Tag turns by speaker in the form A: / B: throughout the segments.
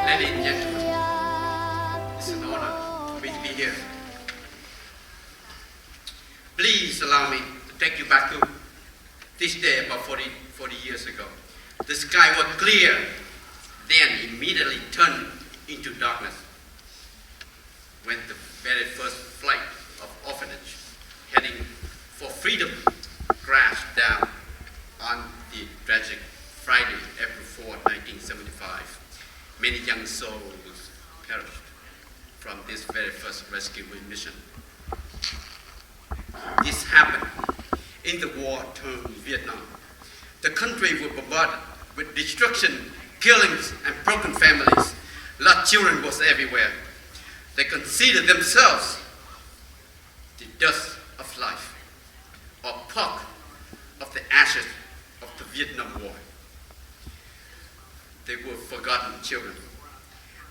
A: Ladies and gentlemen, it's an honor for me to be here. Please allow me to take you back to this day about 40 years ago. The sky was clear, then immediately turned into darkness when the very first flight of orphanage heading for freedom crashed down on the tragic Friday, April 4, 1975. Many young souls perished from this very first rescue mission. This happened in the war-torn Vietnam. The country was bombarded with destruction, killings, and broken families. Lost children was everywhere. They considered themselves the dust of life, or part of the ashes of the Vietnam War. They were forgotten children.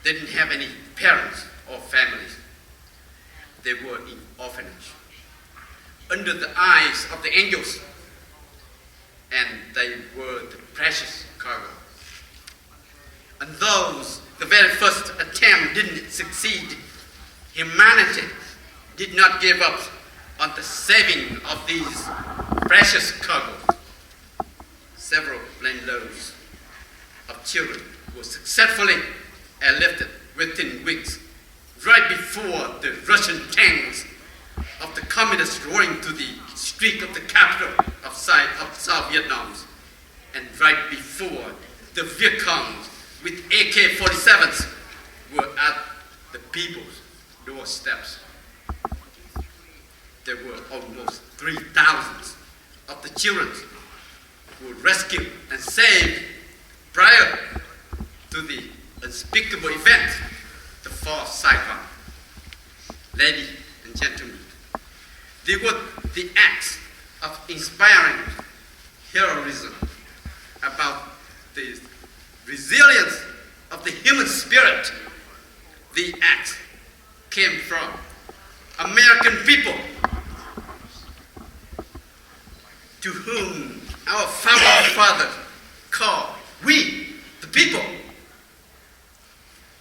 A: They didn't have any parents or families. They were in orphanage, under the eyes of the angels, and they were the precious cargo. And those, the very first attempt didn't succeed, humanity did not give up on the saving of these precious cargoes. Several plane loads of children were successfully airlifted within weeks, right before the Russian tanks of the communists roaring to the street of the capital of South Vietnam, and right before the Viet Congs with AK-47s were at the people's doorsteps. There were almost 3,000 of the children who were rescued and saved prior to the unspeakable event, the false Saigon. Ladies and gentlemen, they were the acts of inspiring heroism about the resilience of the human spirit. The acts came from American people to whom our founding fathers called we, the people.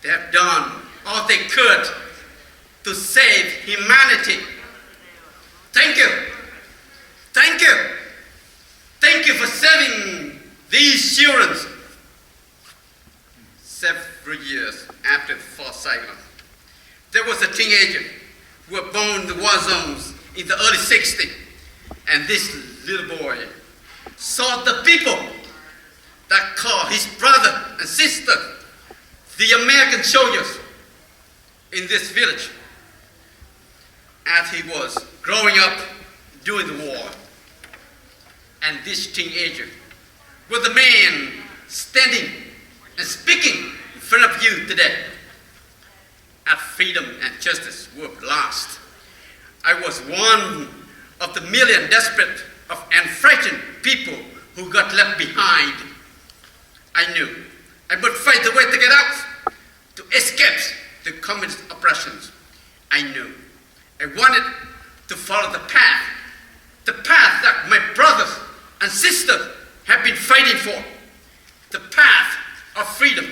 A: They have done all they could to save humanity. Thank you. Thank you. Thank you for saving these children. Several years after the false Saigon, there was a teenager who was born in the war zones in the early 60s. And this little boy saw the people that called his brother and sister the American soldiers in this village. As he was growing up during the war, and this teenager was the man standing and speaking in front of you today. As freedom and justice were lost, I was one of the million desperate and frightened people who got left behind. I knew I would fight the way to get out, to escape the communist oppressions. I knew I wanted to follow the path that my brothers and sisters have been fighting for, the path of freedom.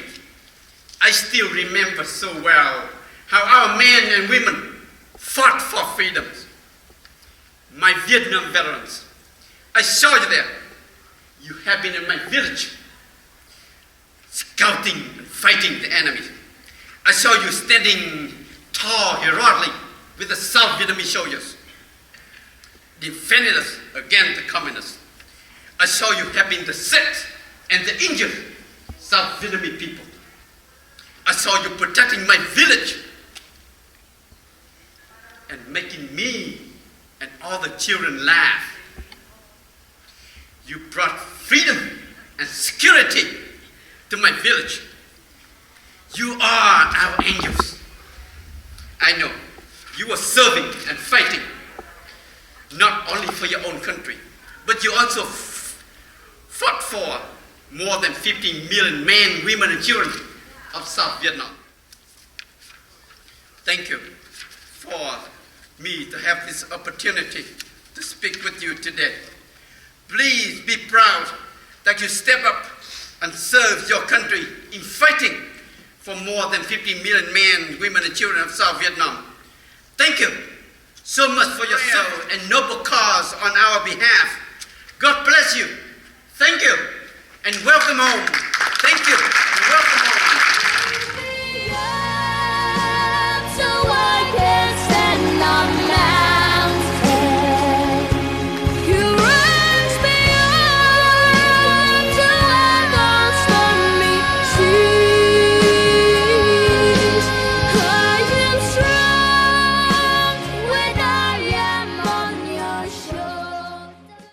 A: I still remember so well how our men and women fought for freedom. My Vietnam veterans, I saw you there. You have been in my village, scouting and fighting the enemy. I saw you standing tall heroically with the South Vietnamese soldiers, defending us against the communists. I saw you helping the sick and the injured South Vietnamese people. I saw you protecting my village and making me and all the children laugh. You brought freedom and security to my village. You are our angels. I know you are serving and fighting, not only for your own country, but you also fought for more than 15 million men, women, and children of South Vietnam. Thank you for me to have this opportunity to speak with you today. Please be proud that you step up and serve your country in fighting for more than 50 million men, women, and children of South Vietnam. Thank you so much for your service and noble cause on our behalf. God bless you. Thank you, and welcome home. Thank you.